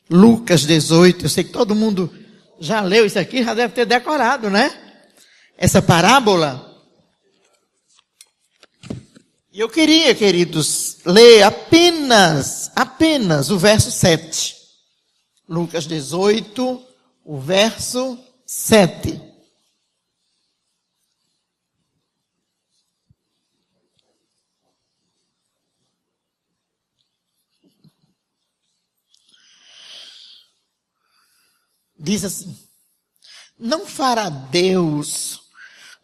Lucas 18. Eu sei que todo mundo já leu isso aqui, já deve ter decorado, né? Essa parábola. E eu queria, queridos, ler apenas o verso 7. Lucas 18, o verso 7. Diz assim: não fará Deus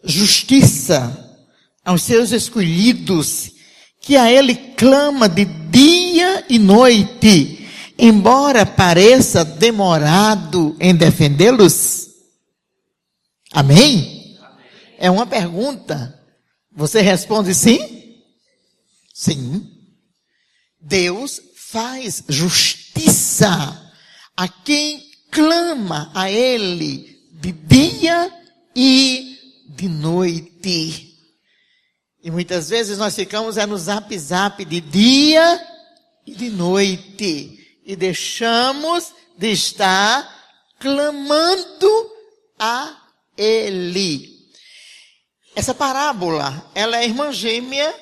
justiça aos seus escolhidos, que a Ele clama de dia e noite, embora pareça demorado em defendê-los? Amém? É uma pergunta. Você responde sim? Sim. Deus faz justiça a quem clama a Ele de dia e de noite. E muitas vezes nós ficamos no zap de dia e de noite. E deixamos de estar clamando a Ele. Essa parábola, ela é irmã gêmea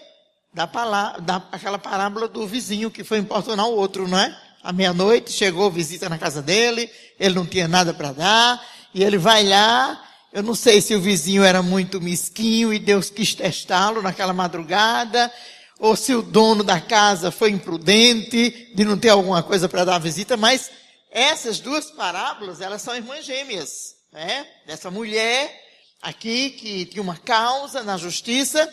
daquela parábola do vizinho que foi importunar o outro, não é? À meia-noite chegou visita na casa dele, ele não tinha nada para dar, e ele vai lá. Eu não sei se o vizinho era muito mesquinho e Deus quis testá-lo naquela madrugada, ou se o dono da casa foi imprudente de não ter alguma coisa para dar à visita, mas essas duas parábolas, elas são irmãs gêmeas, né? Dessa mulher aqui que tinha uma causa na justiça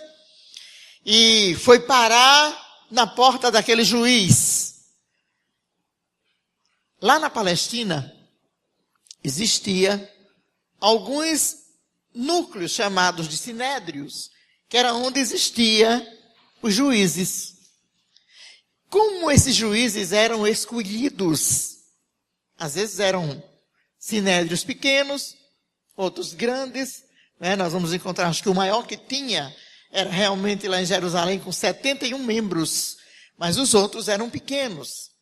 e foi parar na porta daquele juiz. Lá na Palestina existia alguns núcleos chamados de sinédrios, que era onde existia os juízes. Como esses juízes eram escolhidos, às vezes eram sinédrios pequenos, outros grandes, né? Nós vamos encontrar, acho que o maior que tinha era realmente lá em Jerusalém, com 71 membros, mas os outros eram pequenos.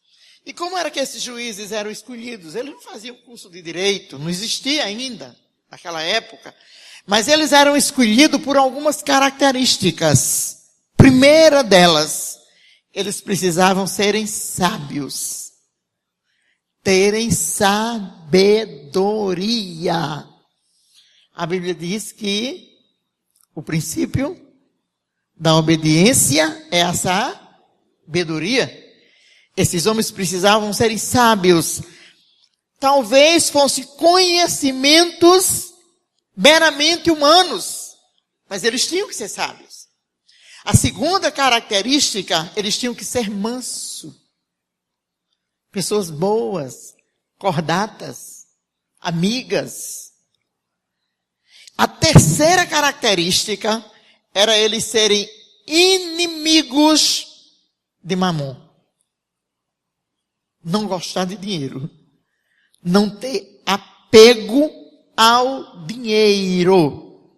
E como era que esses juízes eram escolhidos? Eles não faziam curso de direito, não existia ainda naquela época, mas eles eram escolhidos por algumas características. Primeira delas, eles precisavam serem sábios, terem sabedoria. A Bíblia diz que o princípio da obediência é a sabedoria. Esses homens precisavam serem sábios. Talvez fossem conhecimentos meramente humanos, mas eles tinham que ser sábios. A segunda característica, eles tinham que ser mansos. Pessoas boas, cordatas, amigas. A terceira característica era eles serem inimigos de Mamon. Não gostar de dinheiro. Não ter apego ao dinheiro.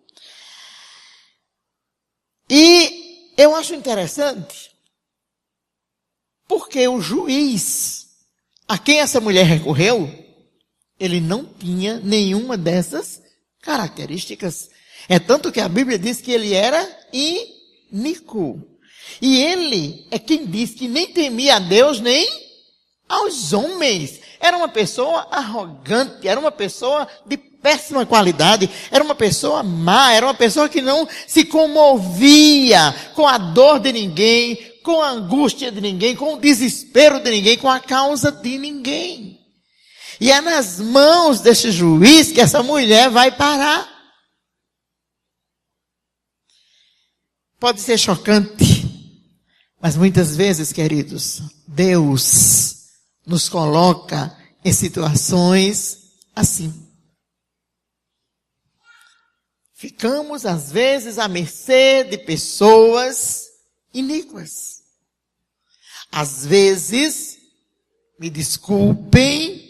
E eu acho interessante, porque o juiz a quem essa mulher recorreu, ele não tinha nenhuma dessas características. É tanto que a Bíblia diz que ele era iníquo. E ele é quem diz que nem temia a Deus nem aos homens. Era uma pessoa arrogante, era uma pessoa de péssima qualidade, era uma pessoa má, era uma pessoa que não se comovia com a dor de ninguém, com a angústia de ninguém, com o desespero de ninguém, com a causa de ninguém. E é nas mãos desse juiz que essa mulher vai parar. Pode ser chocante, mas muitas vezes, queridos, Deus nos coloca em situações assim. Ficamos, às vezes, à mercê de pessoas iníquas. Às vezes, me desculpem,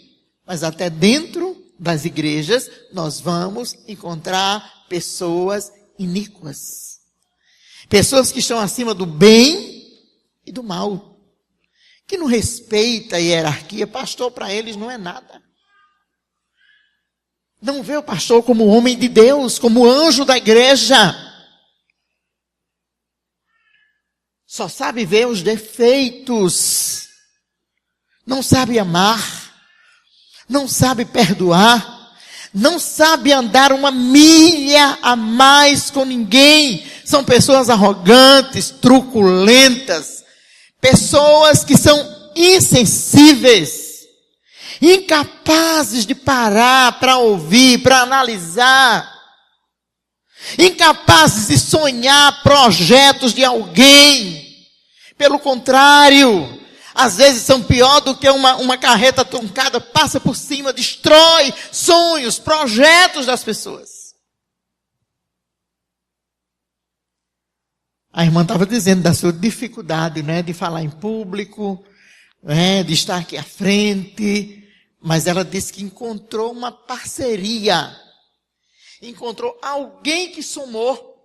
mas até dentro das igrejas, nós vamos encontrar pessoas iníquas. Pessoas que estão acima do bem e do mal. que não respeita a hierarquia. Pastor para eles não é nada. Não vê o pastor como homem de Deus, como anjo da igreja. Só sabe ver os defeitos. Não sabe amar. Não sabe perdoar. Não sabe andar uma milha a mais com ninguém. São pessoas arrogantes, truculentas. Pessoas que são insensíveis. Incapazes de parar para ouvir, para analisar. Incapazes de sonhar projetos de alguém. Pelo contrário, às vezes são pior do que uma carreta truncada, passa por cima, destrói sonhos, projetos das pessoas. A irmã estava dizendo da sua dificuldade, né, de falar em público, né, de estar aqui à frente. Mas ela disse que encontrou uma parceria. Encontrou alguém que somou.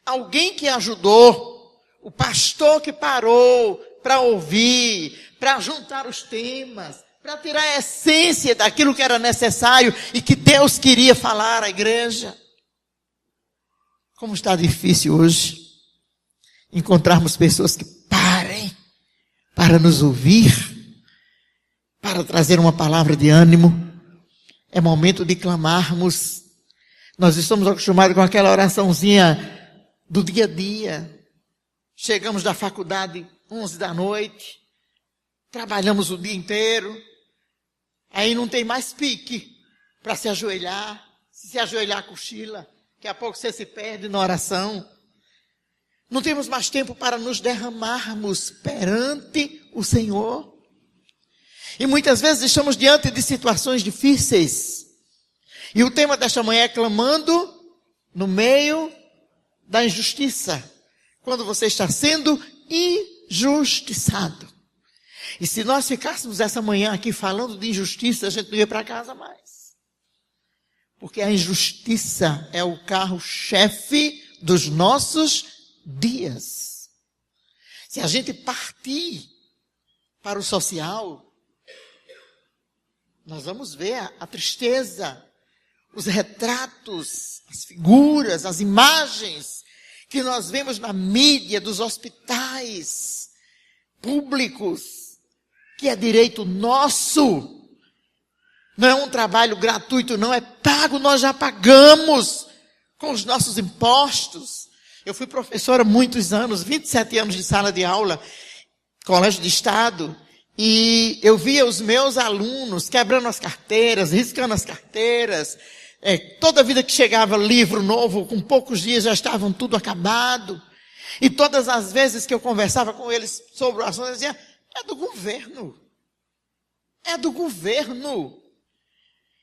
Alguém que ajudou. O pastor que parou para ouvir, para juntar os temas, para tirar a essência daquilo que era necessário e que Deus queria falar à igreja. Como está difícil hoje encontrarmos pessoas que parem para nos ouvir, para trazer uma palavra de ânimo. É momento de clamarmos. Nós estamos acostumados com aquela oraçãozinha do dia a dia. Chegamos da faculdade 11 da noite, trabalhamos o dia inteiro, aí não tem mais pique para se ajoelhar. Se ajoelhar, cochila. Daqui a pouco você se perde na oração. Não temos mais tempo para nos derramarmos perante o Senhor. E muitas vezes estamos diante de situações difíceis. E o tema desta manhã é clamando no meio da injustiça. Quando você está sendo injustiçado. E se nós ficássemos essa manhã aqui falando de injustiça, a gente não ia para casa mais. Porque a injustiça é o carro-chefe dos nossos dias. Se a gente partir para o social, nós vamos ver a tristeza, os retratos, as figuras, as imagens que nós vemos na mídia dos hospitais públicos, que é direito nosso. Não é um trabalho gratuito, não é pago, nós já pagamos com os nossos impostos. Eu fui professora há muitos anos, 27 anos de sala de aula, colégio de estado. E eu via os meus alunos quebrando as carteiras, riscando as carteiras. Toda vida que chegava livro novo, com poucos dias já estavam tudo acabado. E todas as vezes que eu conversava com eles sobre o assunto, eu dizia, é do governo. É do governo.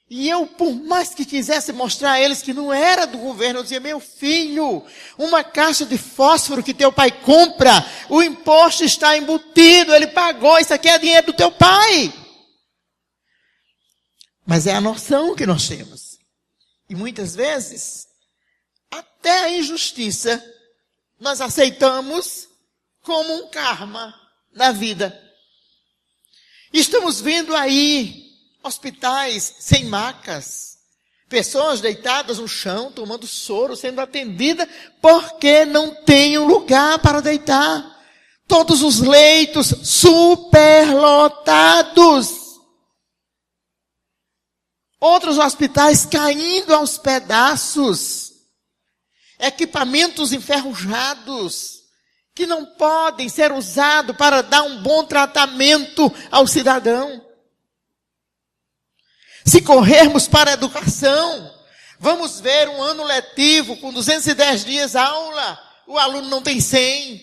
E eu, por mais que quisesse mostrar a eles que não era do governo, eu dizia, meu filho, uma caixa de fósforo que teu pai compra, o imposto está embutido, ele pagou, isso aqui é dinheiro do teu pai. Mas é a noção que nós temos. E muitas vezes, até a injustiça, nós aceitamos como um karma na vida. Estamos vendo aí hospitais sem macas, pessoas deitadas no chão, tomando soro, sendo atendidas, porque não tem um lugar para deitar. Todos os leitos superlotados. Outros hospitais caindo aos pedaços. Equipamentos enferrujados, que não podem ser usados para dar um bom tratamento ao cidadão. Se corrermos para a educação, vamos ver um ano letivo com 210 dias aula, o aluno não tem 100.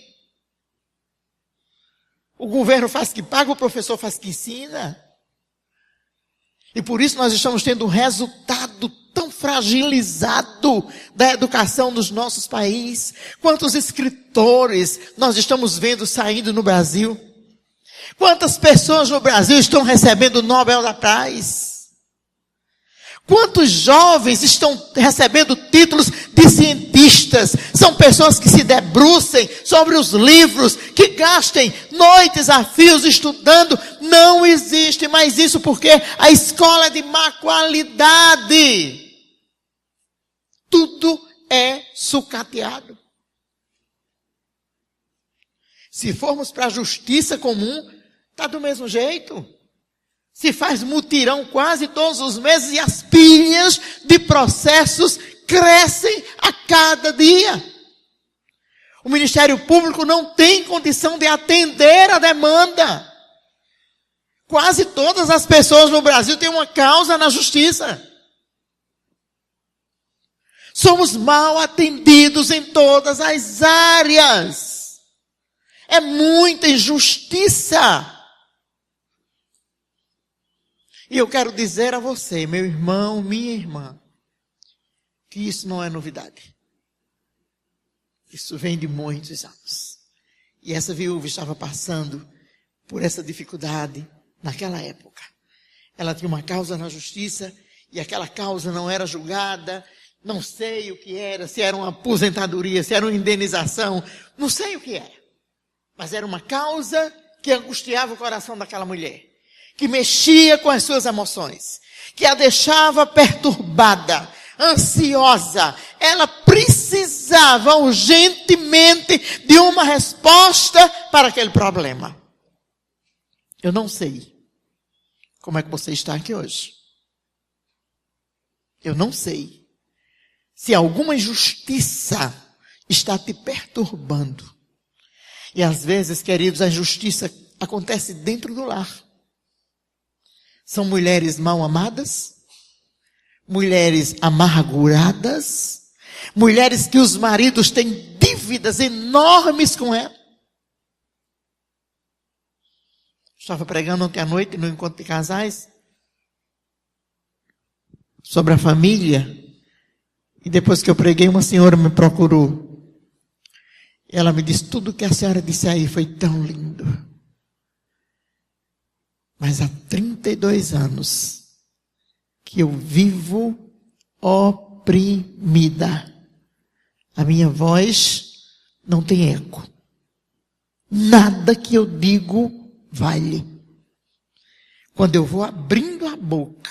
O governo faz que paga, o professor faz que ensina. E por isso nós estamos tendo um resultado tão fragilizado da educação dos nossos países. Quantos escritores nós estamos vendo saindo no Brasil? Quantas pessoas no Brasil estão recebendo o Nobel da Paz? Quantos jovens estão recebendo títulos de cientistas? São pessoas que se debrucem sobre os livros, que gastem noites a fios estudando. Não existe mais isso, porque a escola é de má qualidade. Tudo é sucateado. Se formos para a justiça comum, está do mesmo jeito. Se faz mutirão quase todos os meses e as pilhas de processos crescem a cada dia. O Ministério Público não tem condição de atender a demanda. Quase todas as pessoas no Brasil têm uma causa na justiça. Somos mal atendidos em todas as áreas. É muita injustiça. E eu quero dizer a você, meu irmão, minha irmã, que isso não é novidade. Isso vem de muitos anos. E essa viúva estava passando por essa dificuldade naquela época. Ela tinha uma causa na justiça e aquela causa não era julgada. Não sei o que era, se era uma aposentadoria, se era uma indenização. Não sei o que era. Mas era uma causa que angustiava o coração daquela mulher. Que mexia com as suas emoções, que a deixava perturbada, ansiosa. Ela precisava urgentemente de uma resposta para aquele problema. Eu não sei como é que você está aqui hoje. Eu não sei se alguma injustiça está te perturbando. E às vezes, queridos, a injustiça acontece dentro do lar. São mulheres mal amadas, mulheres amarguradas, mulheres que os maridos têm dívidas enormes com ela. Estava pregando ontem à noite no encontro de casais sobre a família. E depois que eu preguei, uma senhora me procurou. E ela me disse, tudo que a senhora disse aí foi tão lindo. Mas há 32 anos que eu vivo oprimida. A minha voz não tem eco. Nada que eu digo vale. Quando eu vou abrindo a boca,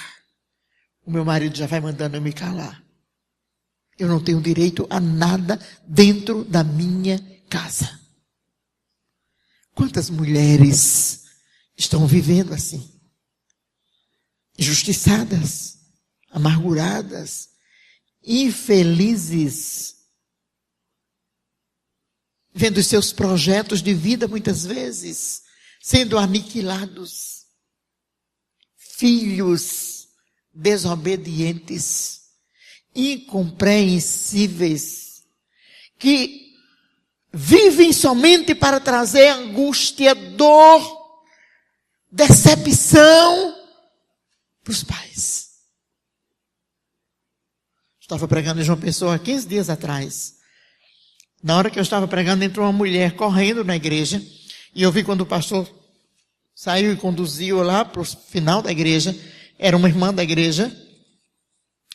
o meu marido já vai mandando eu me calar. Eu não tenho direito a nada dentro da minha casa. Quantas mulheres estão vivendo assim? Injustiçadas, amarguradas, infelizes, vendo os seus projetos de vida muitas vezes sendo aniquilados. Filhos desobedientes, incompreensíveis, que vivem somente para trazer angústia, dor, decepção para os pais. Estava pregando em João Pessoa há 15 dias atrás. Na hora que eu estava pregando, entrou uma mulher correndo na igreja. E eu vi quando o pastor saiu e conduziu lá para o final da igreja. Era uma irmã da igreja.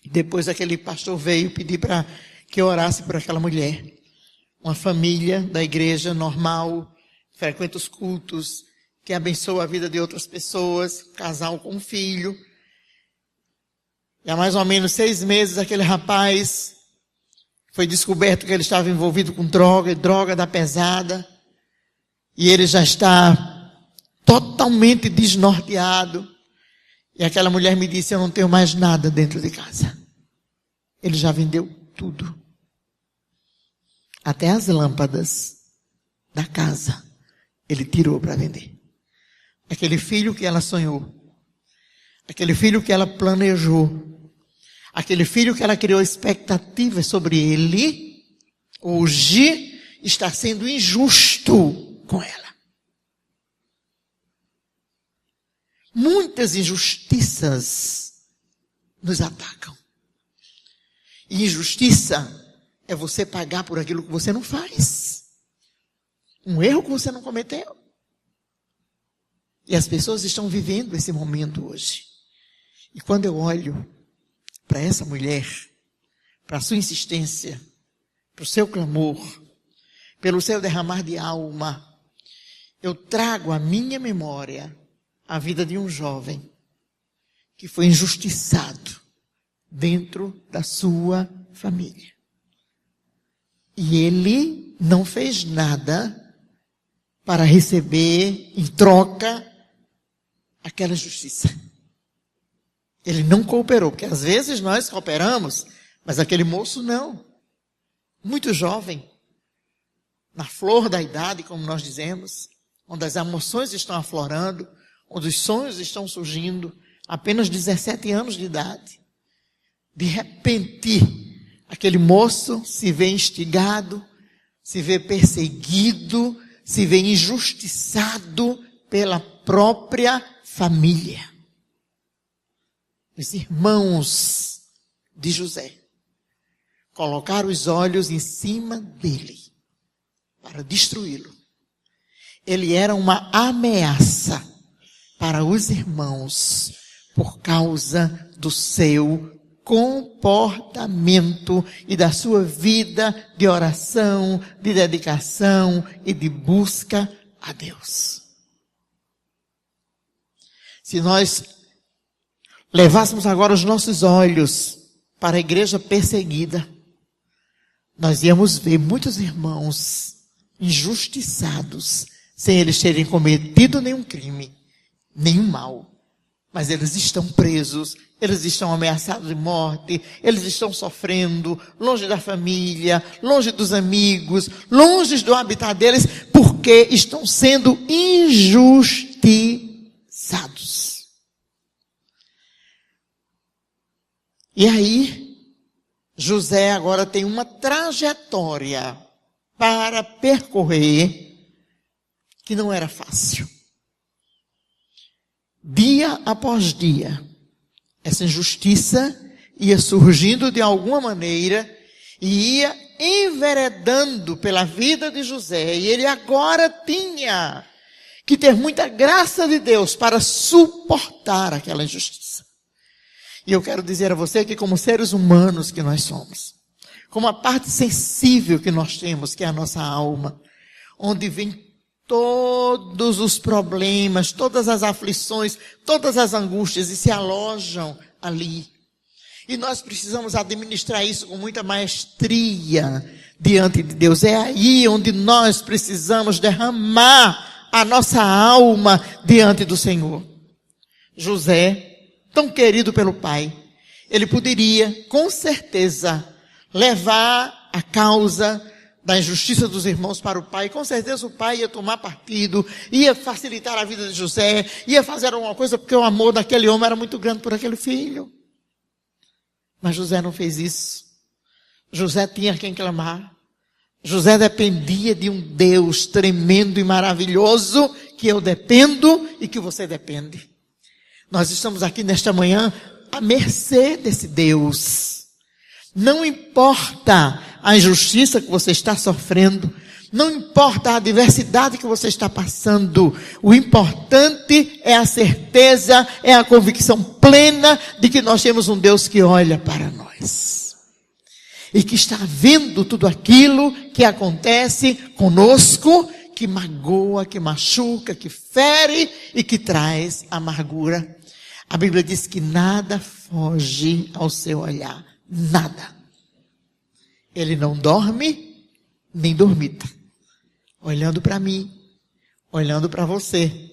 Depois aquele pastor veio pedir para que eu orasse por aquela mulher. Uma família da igreja normal, frequenta os cultos, que abençoa a vida de outras pessoas, casal com filho. E há mais ou menos 6 meses, aquele rapaz foi descoberto que ele estava envolvido com droga da pesada. E ele já está totalmente desnorteado. E aquela mulher me disse, eu não tenho mais nada dentro de casa. Ele já vendeu tudo. Até as lâmpadas da casa, ele tirou para vender. Aquele filho que ela sonhou. Aquele filho que ela planejou. Aquele filho que ela criou expectativas sobre ele, hoje está sendo injusto com ela. Muitas injustiças nos atacam. E injustiça é você pagar por aquilo que você não faz. Um erro que você não cometeu. E as pessoas estão vivendo esse momento hoje. E quando eu olho para essa mulher, para a sua insistência, para o seu clamor, pelo seu derramar de alma, eu trago à minha memória a vida de um jovem que foi injustiçado dentro da sua família. E ele não fez nada para receber em troca aquela justiça. Ele não cooperou, porque às vezes nós cooperamos, mas aquele moço não. Muito jovem, na flor da idade, como nós dizemos, onde as emoções estão aflorando, onde os sonhos estão surgindo, apenas 17 anos de idade. De repente, aquele moço se vê instigado, se vê perseguido, se vê injustiçado pela própria família. Os irmãos de José colocaram os olhos em cima dele para destruí-lo. Ele era uma ameaça para os irmãos por causa do seu comportamento e da sua vida de oração, de dedicação e de busca a Deus. Se nós levássemos agora os nossos olhos para a igreja perseguida, nós íamos ver muitos irmãos injustiçados, sem eles terem cometido nenhum crime, nenhum mal. Mas eles estão presos, eles estão ameaçados de morte, eles estão sofrendo, longe da família, longe dos amigos, longe do habitat deles, porque estão sendo injustiçados. E aí, José agora tem uma trajetória para percorrer que não era fácil. Dia após dia, essa injustiça ia surgindo de alguma maneira e ia enveredando pela vida de José. E ele agora tinha que ter muita graça de Deus para suportar aquela injustiça. E eu quero dizer a você que, como seres humanos que nós somos, como a parte sensível que nós temos, que é a nossa alma, onde vem todos os problemas, todas as aflições, todas as angústias e se alojam ali. E nós precisamos administrar isso com muita maestria diante de Deus. É aí onde nós precisamos derramar a nossa alma diante do Senhor. José, tão querido pelo pai, ele poderia, com certeza, levar a causa da injustiça dos irmãos para o pai. Com certeza o pai ia tomar partido, ia facilitar a vida de José, ia fazer alguma coisa, porque o amor daquele homem era muito grande por aquele filho. Mas José não fez isso. José tinha quem clamar. José dependia de um Deus tremendo e maravilhoso, que eu dependo e que você depende. Nós estamos aqui nesta manhã à mercê desse Deus. Não importa a injustiça que você está sofrendo, não importa a adversidade que você está passando, o importante é a certeza, é a convicção plena de que nós temos um Deus que olha para nós. E que está vendo tudo aquilo que acontece conosco, que magoa, que machuca, que fere e que traz amargura. A Bíblia diz que nada foge ao seu olhar. Nada. Ele não dorme, nem dormita. Olhando para mim, olhando para você.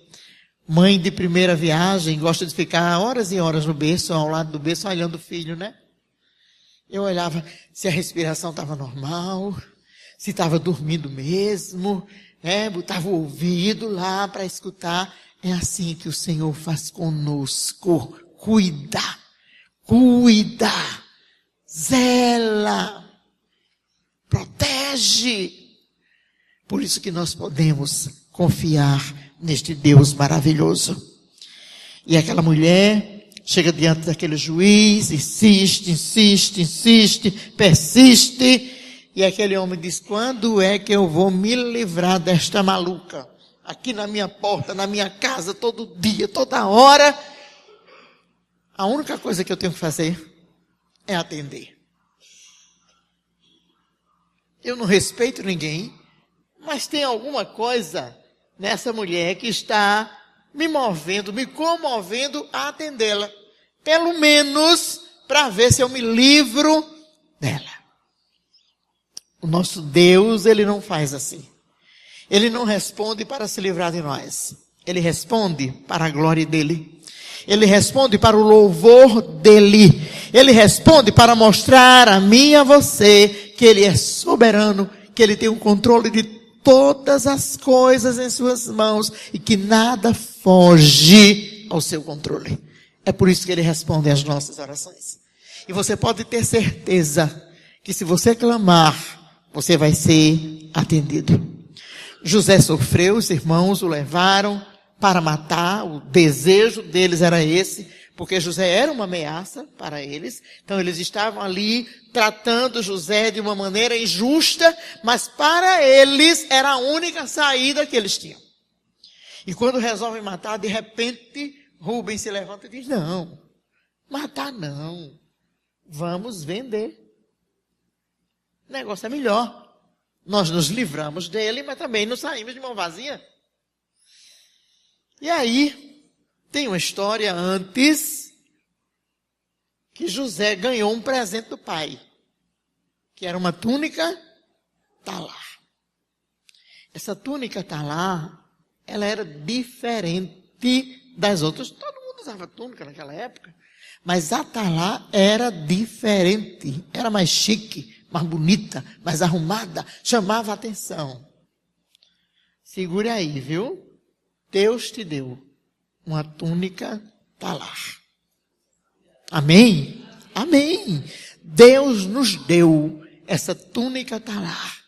Mãe de primeira viagem, gosta de ficar horas e horas no berço, ao lado do berço, olhando o filho, né? Eu olhava se a respiração estava normal, se estava dormindo mesmo, botava o ouvido lá para escutar. É assim que o Senhor faz conosco. Cuida, zela, protege. Por isso que nós podemos confiar neste Deus maravilhoso. E aquela mulher chega diante daquele juiz, insiste, persiste. E aquele homem diz: quando é que eu vou me livrar desta maluca? Aqui na minha porta, na minha casa, todo dia, toda hora. A única coisa que eu tenho que fazer é atender. Eu não respeito ninguém, mas tem alguma coisa nessa mulher que está me movendo, me comovendo a atendê-la. Pelo menos para ver se eu me livro dela. O nosso Deus, Ele não faz assim. Ele não responde para se livrar de nós. Ele responde para a glória dEle. Ele responde para o louvor dEle. Ele responde para mostrar a mim e a você que Ele é soberano, que Ele tem o controle de todas as coisas em suas mãos e que nada foge ao seu controle. É por isso que Ele responde às nossas orações. E você pode ter certeza que se você clamar, você vai ser atendido. José sofreu, os irmãos o levaram para matar, o desejo deles era esse, porque José era uma ameaça para eles. Então eles estavam ali tratando José de uma maneira injusta, mas para eles era a única saída que eles tinham. E quando resolvem matar, de repente, Rubens se levanta e diz, não, matar não, vamos vender. O negócio é melhor. Nós nos livramos dele, mas também não saímos de mão vazia. E aí, tem uma história antes que José ganhou um presente do pai, que era uma túnica talar. Essa túnica talar, ela era diferente das outras. Todo mundo usava túnica naquela época, mas a talar era diferente, era mais chique, mais bonita, mais arrumada, chamava a atenção. Segure aí, viu? Deus te deu uma túnica talar. Amém? Amém. Deus nos deu essa túnica talar.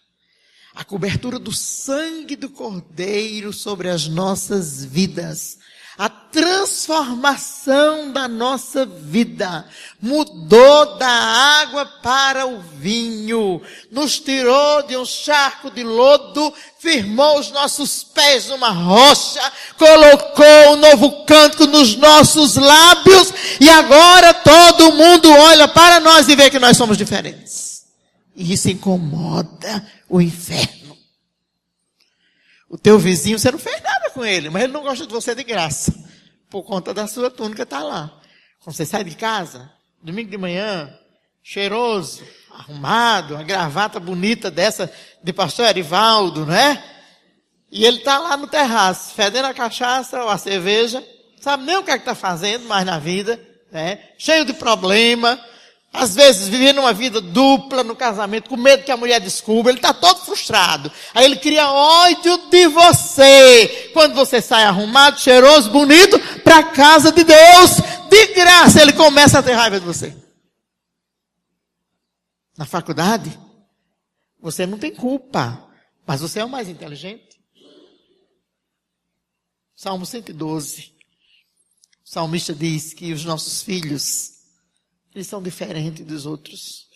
A cobertura do sangue do Cordeiro sobre as nossas vidas. A transformação da nossa vida mudou da água para o vinho, nos tirou de um charco de lodo, firmou os nossos pés numa rocha, colocou um novo cântico nos nossos lábios e agora todo mundo olha para nós e vê que nós somos diferentes. E isso incomoda o inferno. O teu vizinho, você não fez nada com ele, mas ele não gosta de você de graça, por conta da sua túnica tá lá. Quando você sai de casa, domingo de manhã, cheiroso, arrumado, uma gravata bonita dessa de pastor Erivaldo, né? E ele tá lá no terraço, fedendo a cachaça ou a cerveja, sabe nem o que é que tá fazendo mais na vida, né? Cheio de problema. Às vezes vivendo uma vida dupla no casamento, com medo que a mulher descubra, ele está todo frustrado. Aí ele cria ódio de você. Quando você sai arrumado, cheiroso, bonito, para a casa de Deus, de graça, ele começa a ter raiva de você. Na faculdade, você não tem culpa, mas você é o mais inteligente. Salmo 112. O salmista diz que os nossos filhos, eles são diferentes dos outros.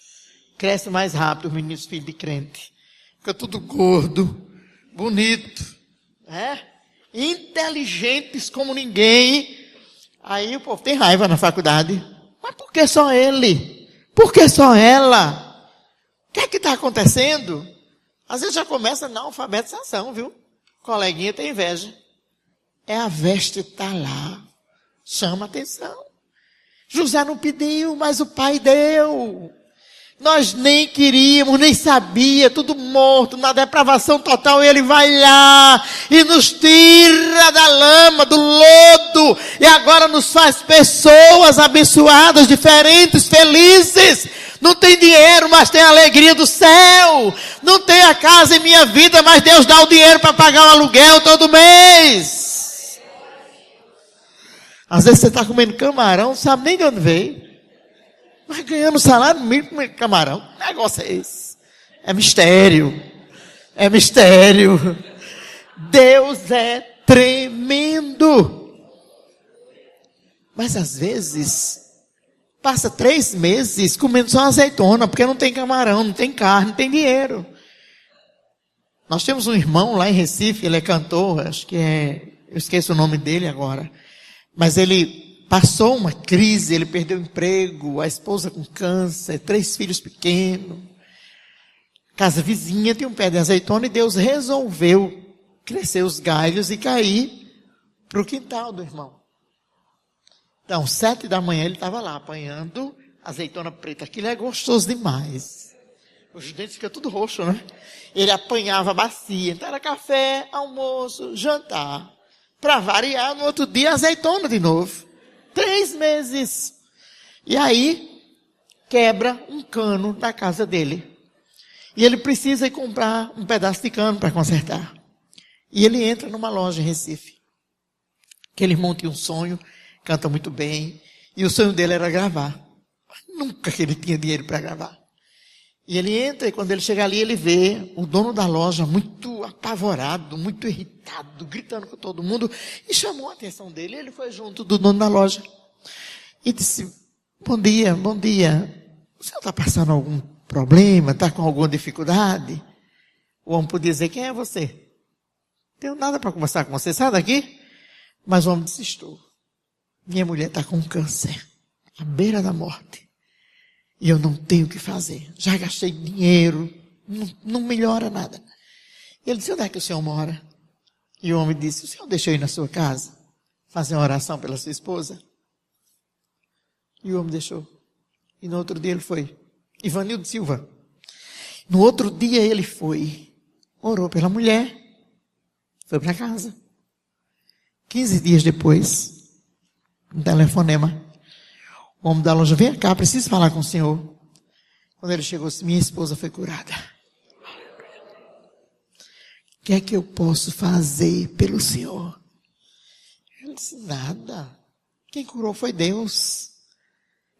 Cresce mais rápido os meninos filhos de crente. Fica tudo gordo, bonito, inteligentes como ninguém. Aí o povo tem raiva na faculdade. Mas por que só ele? Por que só ela? O que é que está acontecendo? Às vezes já começa na alfabetização, viu? O coleguinha tem inveja. É a veste tá lá. Chama atenção. José não pediu, mas o pai deu. Nós nem queríamos, nem sabia, tudo morto, na depravação total, e ele vai lá e nos tira da lama, do lodo, e agora nos faz pessoas abençoadas, diferentes, felizes. Não tem dinheiro, mas tem a alegria do céu. Não tem a casa em minha vida, mas Deus dá o dinheiro para pagar o aluguel todo mês. Às vezes você está comendo camarão, não sabe nem de onde veio. Mas ganhando salário mínimo comendo camarão. Que negócio é esse? É mistério. É mistério. Deus é tremendo. Mas às vezes, passa 3 meses comendo só azeitona, porque não tem camarão, não tem carne, não tem dinheiro. Nós temos um irmão lá em Recife, ele é cantor, acho que é, eu esqueço o nome dele agora. Mas ele passou uma crise, ele perdeu o emprego, a esposa com câncer, 3 filhos pequenos. Casa vizinha tem um pé de azeitona e Deus resolveu crescer os galhos e cair para o quintal do irmão. Então, 7 da manhã ele estava lá apanhando azeitona preta. Aquilo é gostoso demais. Os dentes ficam tudo roxo, né? Ele apanhava a bacia. Então era café, almoço, jantar. Para variar, no outro dia azeitona de novo. 3 meses. E aí, quebra um cano da casa dele. E ele precisa ir comprar um pedaço de cano para consertar. E ele entra numa loja em Recife. Aquele irmão tinha um sonho, canta muito bem. E o sonho dele era gravar. Mas nunca que ele tinha dinheiro para gravar. E ele entra e quando ele chega ali, ele vê o dono da loja muito apavorado, muito irritado, gritando com todo mundo. E chamou a atenção dele. Ele foi junto do dono da loja. E disse, bom dia, bom dia. O senhor está passando algum problema? Está com alguma dificuldade? O homem podia dizer, quem é você? Não tenho nada para conversar com você, sai daqui. Mas o homem disse, estou. Minha mulher está com câncer, à beira da morte. E eu não tenho o que fazer. Já gastei dinheiro, não melhora nada. Ele disse, onde é que o senhor mora? E o homem disse, o senhor deixou ir na sua casa fazer uma oração pela sua esposa? E o homem deixou. E no outro dia ele foi. Ivanildo Silva. No outro dia ele foi. Orou pela mulher. Foi para casa. 15 dias depois, um telefonema. O homem da loja, vem cá, preciso falar com o senhor. Quando ele chegou, minha esposa foi curada. O que é que eu posso fazer pelo senhor? Ele disse, nada. Quem curou foi Deus.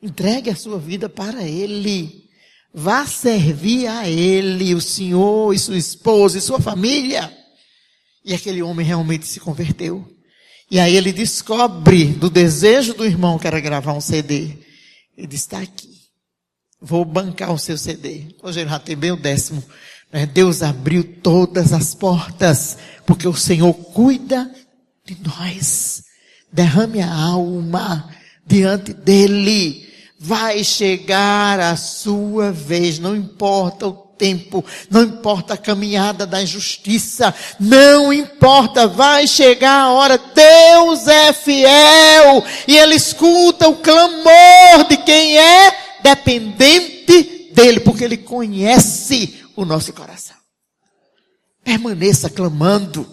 Entregue a sua vida para Ele. Vá servir a Ele, o senhor e sua esposa e sua família. E aquele homem realmente se converteu. E aí ele descobre do desejo do irmão que era gravar um CD. Ele diz, está aqui. Vou bancar o seu CD. Hoje ele já tem bem o 10º. Né? Deus abriu todas as portas. Porque o Senhor cuida de nós. Derrame a alma diante dEle. Vai chegar a sua vez. Não importa o tempo, não importa a caminhada da injustiça, não importa, vai chegar a hora, Deus é fiel, e Ele escuta o clamor de quem é dependente dEle, porque Ele conhece o nosso coração. Permaneça clamando,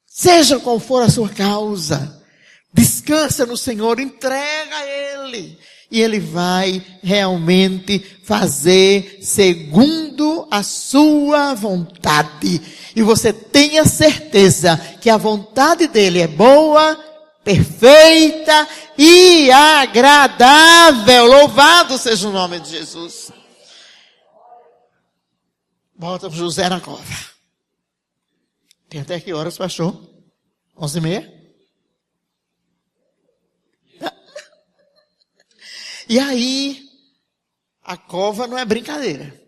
seja qual for a sua causa, descansa no Senhor, entrega a Ele, e Ele vai realmente fazer segundo a sua vontade. E você tenha certeza que a vontade dEle é boa, perfeita e agradável. Louvado seja o nome de Jesus. Bota José na cova. Tem até que horas, pastor? 11h30? E aí, a cova não é brincadeira.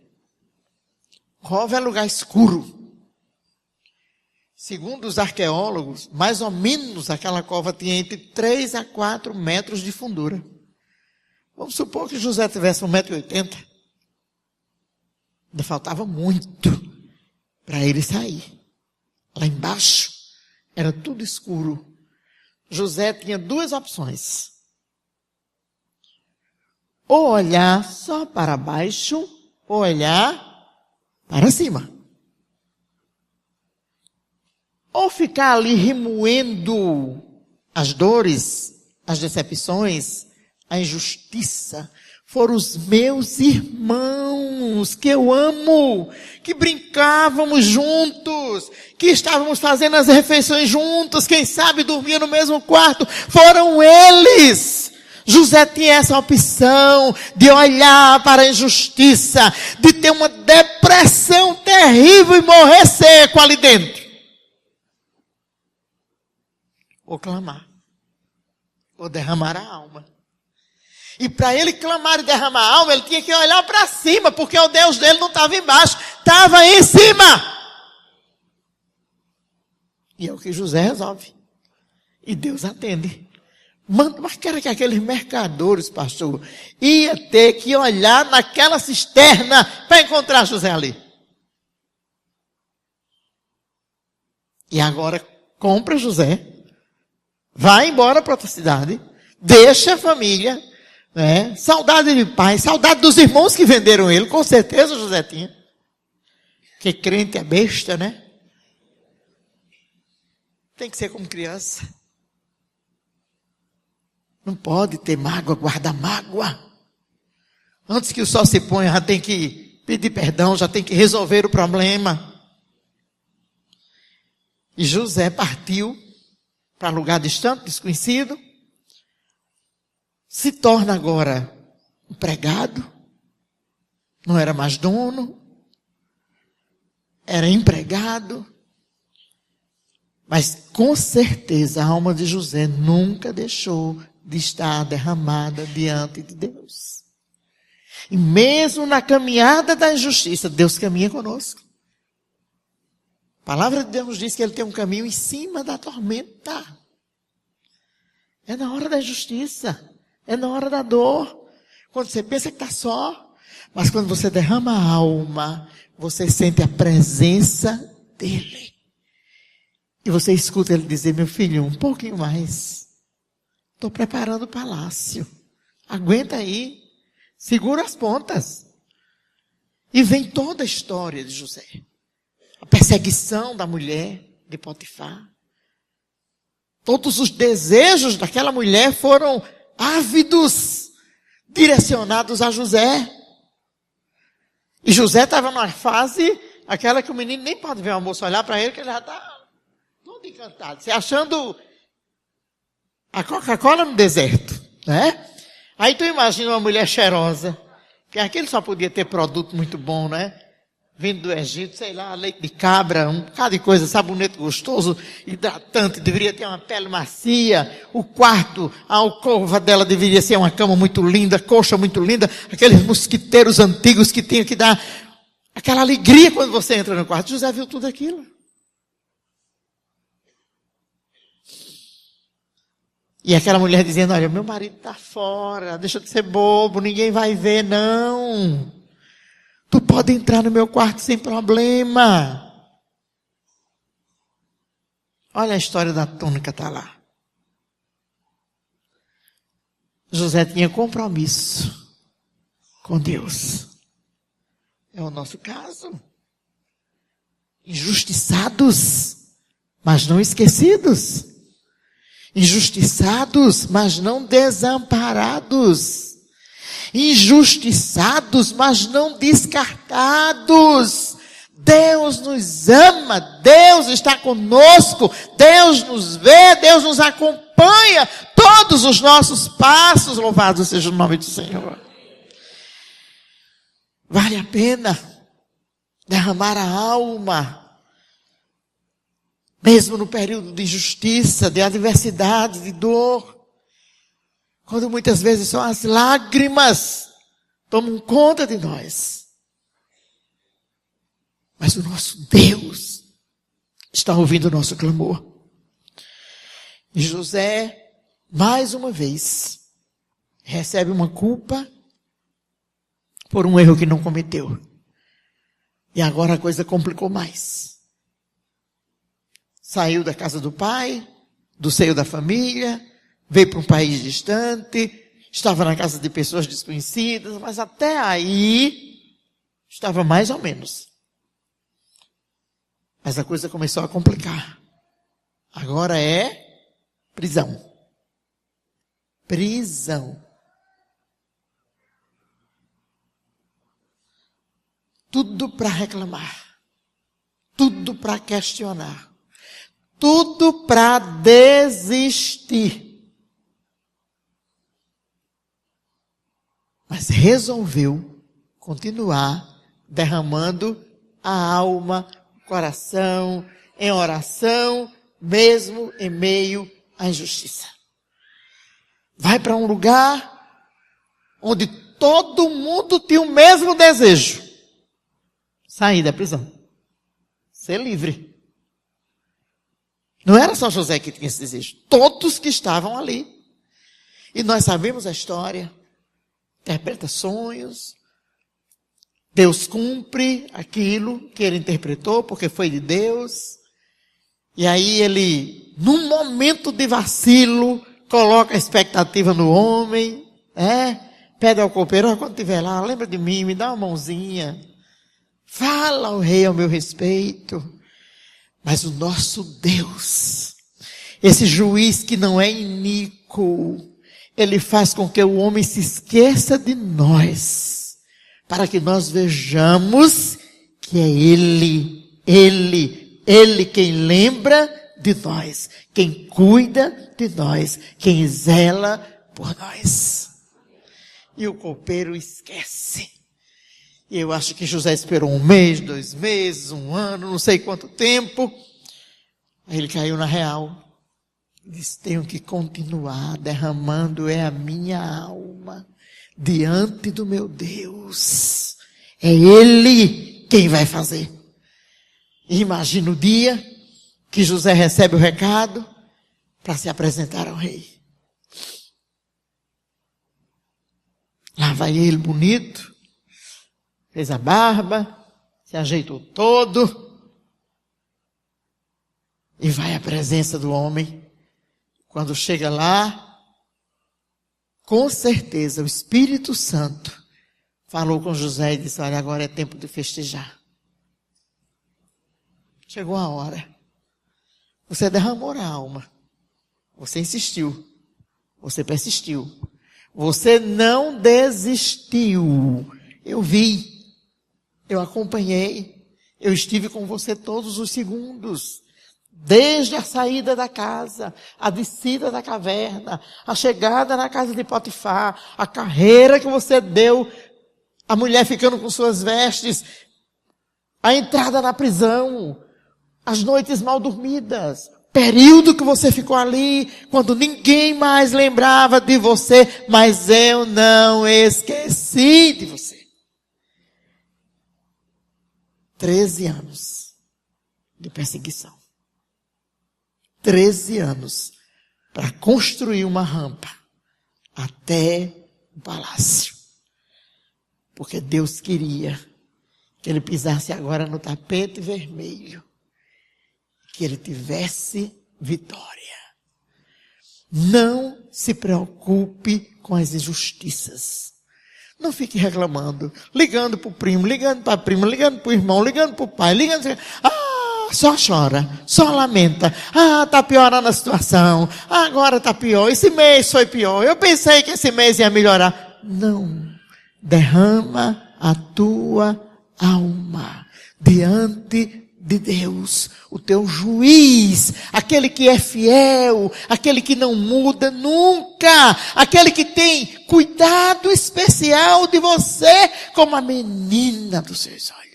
Cova é lugar escuro. Segundo os arqueólogos, mais ou menos aquela cova tinha entre 3 a 4 metros de fundura. Vamos supor que José tivesse 1,80 m. Ainda faltava muito para ele sair. Lá embaixo era tudo escuro. José tinha 2 opções. Ou olhar só para baixo, ou olhar para cima. Ou ficar ali remoendo as dores, as decepções, a injustiça. Foram os meus irmãos que eu amo, que brincávamos juntos, que estávamos fazendo as refeições juntos, quem sabe dormia no mesmo quarto. Foram eles. José tinha essa opção de olhar para a injustiça, de ter uma depressão terrível e morrer seco ali dentro. Ou clamar. Ou derramar a alma. E para ele clamar e derramar a alma, ele tinha que olhar para cima, porque o Deus dele não estava embaixo, estava em cima. E é o que José resolve. E Deus atende. Mas que era que aqueles mercadores, pastor, ia ter que olhar naquela cisterna para encontrar José ali. E agora compra José, vai embora para outra cidade, deixa a família, né? Saudade de pai, saudade dos irmãos que venderam ele, com certeza José tinha. Que crente é besta, né? Tem que ser como criança. Não pode ter mágoa, guardar mágoa. Antes que o sol se ponha, já tem que pedir perdão, já tem que resolver o problema. E José partiu para lugar distante, desconhecido. Se torna agora empregado. Não era mais dono. Era empregado. Mas com certeza a alma de José nunca deixou de estar derramada diante de Deus. E mesmo na caminhada da injustiça, Deus caminha conosco. A palavra de Deus diz que Ele tem um caminho em cima da tormenta. É na hora da injustiça. É na hora da dor. Quando você pensa que está só. Mas quando você derrama a alma, você sente a presença dEle. E você escuta Ele dizer, meu filho, um pouquinho mais. Estou preparando o palácio. Aguenta aí. Segura as pontas. E vem toda a história de José. A perseguição da mulher de Potifar. Todos os desejos daquela mulher foram ávidos, direcionados a José. E José estava numa fase, aquela que o menino nem pode ver a moça olhar para ele, que ele já está todo encantado. Se achando a Coca-Cola no deserto, né? Aí tu imagina uma mulher cheirosa, que aquele só podia ter produto muito bom, né? Vindo do Egito, sei lá, leite de cabra, um bocado de coisa, sabonete gostoso, hidratante, deveria ter uma pele macia, o quarto, a alcova dela deveria ser uma cama muito linda, coxa muito linda, aqueles mosquiteiros antigos que tinham que dar aquela alegria quando você entra no quarto. José viu tudo aquilo. E aquela mulher dizendo, olha, meu marido está fora, deixa de ser bobo, ninguém vai ver, não. Tu pode entrar no meu quarto sem problema. Olha a história da túnica, está lá. José tinha compromisso com Deus. É o nosso caso. Injustiçados, mas não esquecidos. Injustiçados, mas não desamparados. Injustiçados, mas não descartados. Deus nos ama, Deus está conosco, Deus nos vê, Deus nos acompanha todos os nossos passos, louvado seja o nome do Senhor. Vale a pena derramar a alma, mesmo no período de injustiça, de adversidade, de dor. Quando muitas vezes só as lágrimas tomam conta de nós. Mas o nosso Deus está ouvindo o nosso clamor. E José, mais uma vez, recebe uma culpa por um erro que não cometeu. E agora a coisa complicou mais. Saiu da casa do pai, do seio da família, veio para um país distante, estava na casa de pessoas desconhecidas, mas até aí estava mais ou menos. Mas a coisa começou a complicar. Agora é prisão. Prisão. Tudo para reclamar. Tudo para questionar. Tudo para desistir. Mas resolveu continuar derramando a alma, o coração, em oração, mesmo em meio à injustiça. Vai para um lugar onde todo mundo tinha o mesmo desejo. Sair da prisão. Ser livre. Não era só José que tinha esse desejo. Todos que estavam ali. E nós sabemos a história, interpreta sonhos, Deus cumpre aquilo que ele interpretou, porque foi de Deus. E aí ele, num momento de vacilo, coloca a expectativa no homem, pede ao copeiro, quando estiver lá, lembra de mim, me dá uma mãozinha. Fala ao rei ao meu respeito. Mas o nosso Deus, esse juiz que não é iníquo, ele faz com que o homem se esqueça de nós, para que nós vejamos que é Ele quem lembra de nós, quem cuida de nós, quem zela por nós. E o copeiro esquece. E eu acho que José esperou 1 mês, 2 meses, 1 ano, não sei quanto tempo. Aí ele caiu na real. Disse, tenho que continuar derramando a minha alma diante do meu Deus. É Ele quem vai fazer. E imagina o dia que José recebe o recado para se apresentar ao rei. Lá vai ele bonito, fez a barba, se ajeitou todo e vai à presença do homem. Quando chega lá, com certeza o Espírito Santo falou com José e disse, olha, agora é tempo de festejar. Chegou a hora. Você derramou a alma. Você insistiu. Você persistiu. Você não desistiu. Eu vi. Eu acompanhei. Eu estive com você todos os segundos. Desde a saída da casa, a descida da caverna, a chegada na casa de Potifar, a carreira que você deu, a mulher ficando com suas vestes, a entrada na prisão, as noites mal dormidas, período que você ficou ali, quando ninguém mais lembrava de você, mas eu não esqueci de você. 13 anos de perseguição. 13 anos para construir uma rampa até o palácio. Porque Deus queria que ele pisasse agora no tapete vermelho. Que ele tivesse vitória. Não se preocupe com as injustiças. Não fique reclamando, ligando para o primo, ligando para a prima, ligando para o irmão, ligando para o pai, só chora, só lamenta. Está piorando a situação, agora está pior, esse mês foi pior, eu pensei que esse mês ia melhorar. Não, derrama a tua alma diante de Deus, o teu juiz, aquele que é fiel, aquele que não muda nunca, aquele que tem cuidado especial de você como a menina dos seus olhos.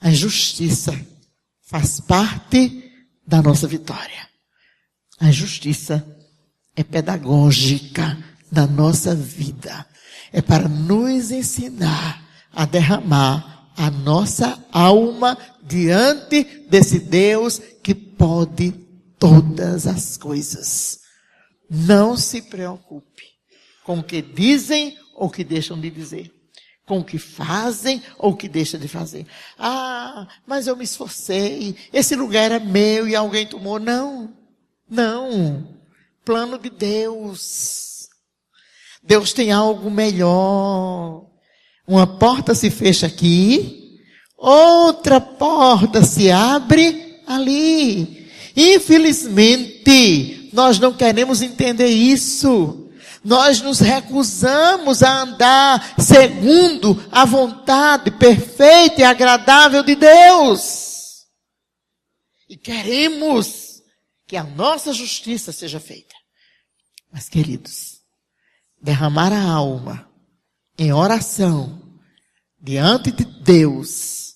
A justiça faz parte da nossa vitória. A justiça é pedagógica da nossa vida. É para nos ensinar a derramar a nossa alma diante desse Deus que pode todas as coisas. Não se preocupe com o que dizem ou o que deixam de dizer. Com o que fazem ou o que deixam de fazer. Mas eu me esforcei. Esse lugar era meu e alguém tomou. Não. Plano de Deus. Deus tem algo melhor. Uma porta se fecha aqui, outra porta se abre ali. Infelizmente, nós não queremos entender isso. Nós nos recusamos a andar segundo a vontade perfeita e agradável de Deus. E queremos que a nossa justiça seja feita. Mas, queridos, derramar a alma em oração, diante de Deus,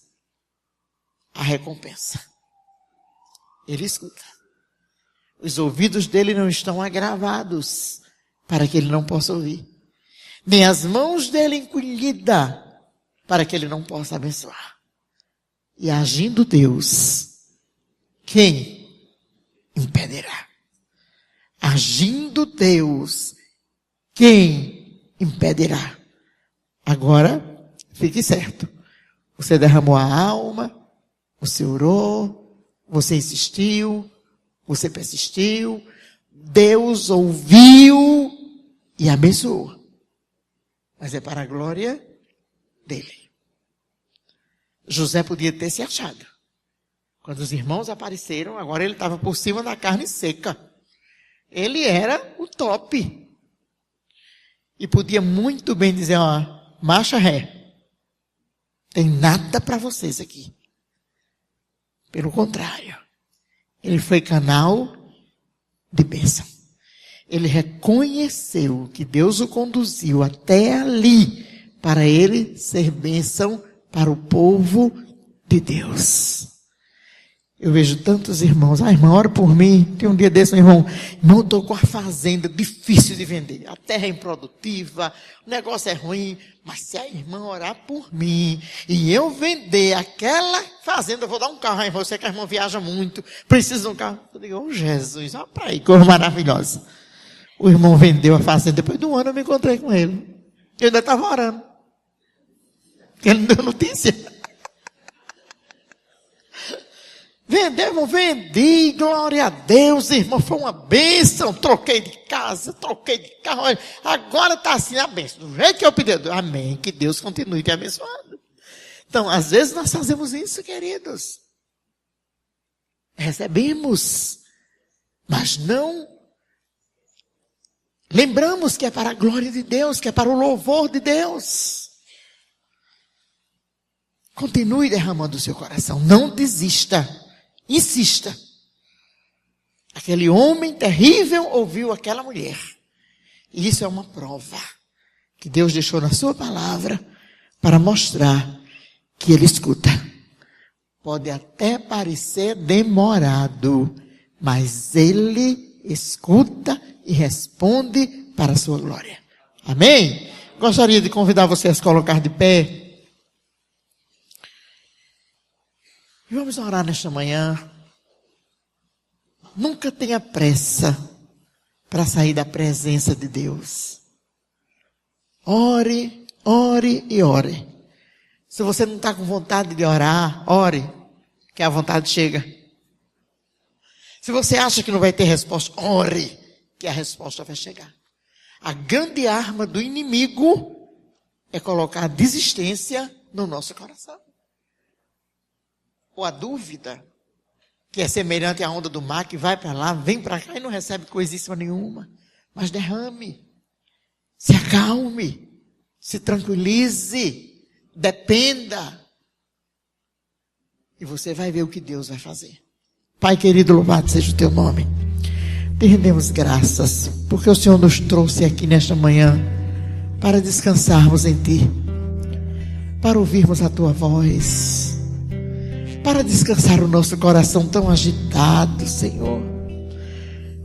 a recompensa. Ele escuta. Os ouvidos dele não estão agravados para que ele não possa ouvir. Nem as mãos dele encolhidas para que ele não possa abençoar. E agindo Deus, quem impedirá? Agindo Deus, quem impedirá? Agora, fique certo. Você derramou a alma, você orou, você insistiu, você persistiu, Deus ouviu e abençoou. Mas é para a glória dele. José podia ter se achado. Quando os irmãos apareceram, agora ele estava por cima da carne seca. Ele era o top. E podia muito bem dizer, ó, marcha ré. Tem nada para vocês aqui. Pelo contrário. Ele foi canal de bênção. Ele reconheceu que Deus o conduziu até ali para ele ser bênção para o povo de Deus. Eu vejo tantos irmãos, irmão, ora por mim. Tem um dia desse, irmão, estou com a fazenda difícil de vender. A terra é improdutiva, o negócio é ruim, mas se a irmã orar por mim e eu vender aquela fazenda, eu vou dar um carro a você, que a irmã viaja muito, precisa de um carro. Eu digo, oh, Jesus, olha para aí, coisa maravilhosa. O irmão vendeu a fazenda, depois de um ano eu me encontrei com ele. Eu ainda estava orando. Ele não deu notícia. Vendeu, irmão, vendi, glória a Deus, irmão, foi uma bênção, troquei de casa, troquei de carro, agora está assim a bênção, do jeito que eu pedi, amém, que Deus continue te abençoando. Então, às vezes nós fazemos isso, queridos, recebemos, mas não lembramos que é para a glória de Deus, que é para o louvor de Deus. Continue derramando o seu coração, não desista. Insista. Aquele homem terrível ouviu aquela mulher. E isso é uma prova que Deus deixou na sua palavra para mostrar que ele escuta. Pode até parecer demorado, mas ele escuta e responde para a sua glória. Amém? Gostaria de convidar você a se colocar de pé. E vamos orar nesta manhã. Nunca tenha pressa para sair da presença de Deus. Ore, ore e ore. Se você não está com vontade de orar, ore, que a vontade chega. Se você acha que não vai ter resposta, ore, que a resposta vai chegar. A grande arma do inimigo é colocar a desistência no nosso coração. Ou a dúvida, que é semelhante à onda do mar, que vai para lá, vem para cá e não recebe coisíssima nenhuma. Mas derrame, se acalme, se tranquilize, dependa. E você vai ver o que Deus vai fazer. Pai querido, louvado seja o teu nome. Te rendemos graças, porque o Senhor nos trouxe aqui nesta manhã para descansarmos em Ti, para ouvirmos a Tua voz, para descansar o nosso coração tão agitado, Senhor.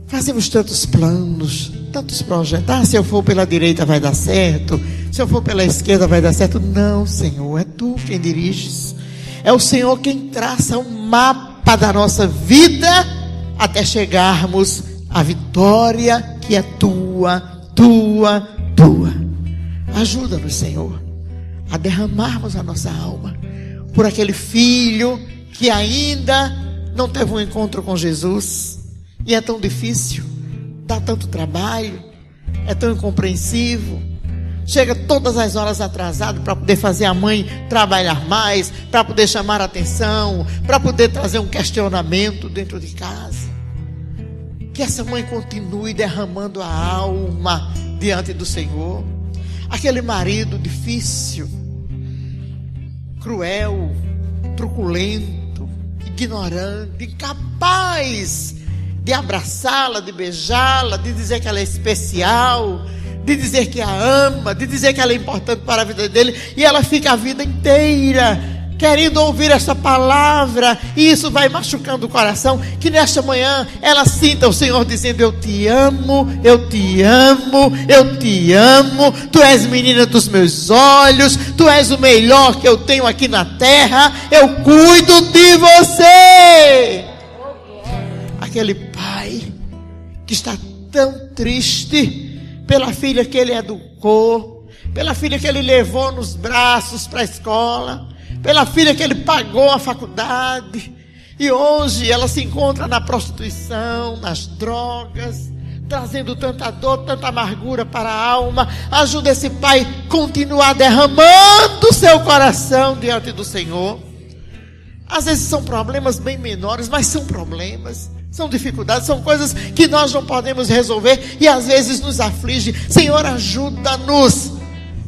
Fazemos tantos planos, tantos projetos. Se eu for pela direita vai dar certo, se eu for pela esquerda vai dar certo. Não, Senhor, é Tu quem diriges. É o Senhor quem traça o mapa da nossa vida até chegarmos à vitória que é Tua, Tua, Tua. Ajuda-nos, Senhor, a derramarmos a nossa alma por aquele filho que ainda não teve um encontro com Jesus. E é tão difícil, dá tanto trabalho, é tão incompreensivo. Chega todas as horas atrasado para poder fazer a mãe trabalhar mais, para poder chamar a atenção, para poder trazer um questionamento dentro de casa. Que essa mãe continue derramando a alma diante do Senhor. Aquele marido difícil, cruel, truculento, ignorante, incapaz de abraçá-la, de beijá-la, de dizer que ela é especial, de dizer que a ama, de dizer que ela é importante para a vida dele, e ela fica a vida inteira querendo ouvir essa palavra, e isso vai machucando o coração. Que nesta manhã ela sinta o Senhor dizendo: eu te amo, eu te amo, eu te amo, tu és menina dos meus olhos, tu és o melhor que eu tenho aqui na terra, eu cuido de você. Aquele pai que está tão triste pela filha que ele educou, pela filha que ele levou nos braços para a escola, pela filha que ele pagou a faculdade, e hoje ela se encontra na prostituição, nas drogas, trazendo tanta dor, tanta amargura para a alma. Ajuda esse pai a continuar derramando seu coração diante do Senhor. Às vezes são problemas bem menores, mas são problemas, são dificuldades, são coisas que nós não podemos resolver e às vezes nos aflige. Senhor, ajuda-nos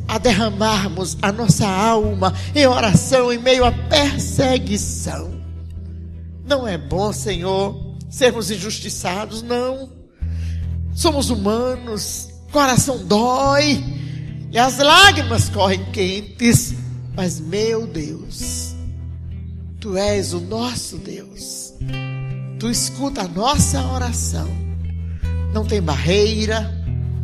a derramarmos a nossa alma em oração em meio à perseguição. Não é bom, Senhor, sermos injustiçados, não. Somos humanos, coração dói e as lágrimas correm quentes, mas meu Deus, Tu és o nosso Deus. Tu escuta a nossa oração. Não tem barreira,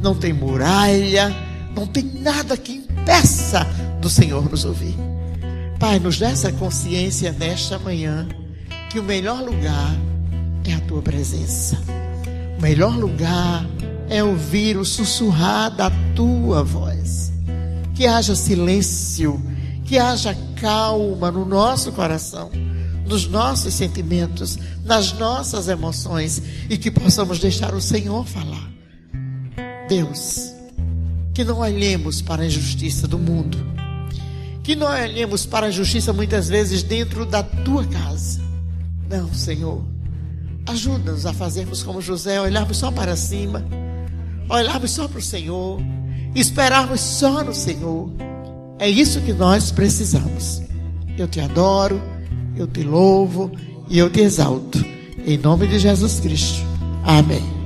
não tem muralha, não tem nada que impeça do Senhor nos ouvir. Pai, nos dá essa consciência nesta manhã que o melhor lugar é a Tua presença. O melhor lugar é ouvir o sussurrar da Tua voz. Que haja silêncio, que haja calma no nosso coração, nos nossos sentimentos, nas nossas emoções, e que possamos deixar o Senhor falar. Deus, que não olhemos para a injustiça do mundo, que não olhemos para a injustiça muitas vezes dentro da Tua casa. Não, Senhor, ajuda-nos a fazermos como José, olharmos só para cima, olharmos só para o Senhor, esperarmos só no Senhor. É isso que nós precisamos. Eu Te adoro, eu Te louvo e eu Te exalto. Em nome de Jesus Cristo. Amém.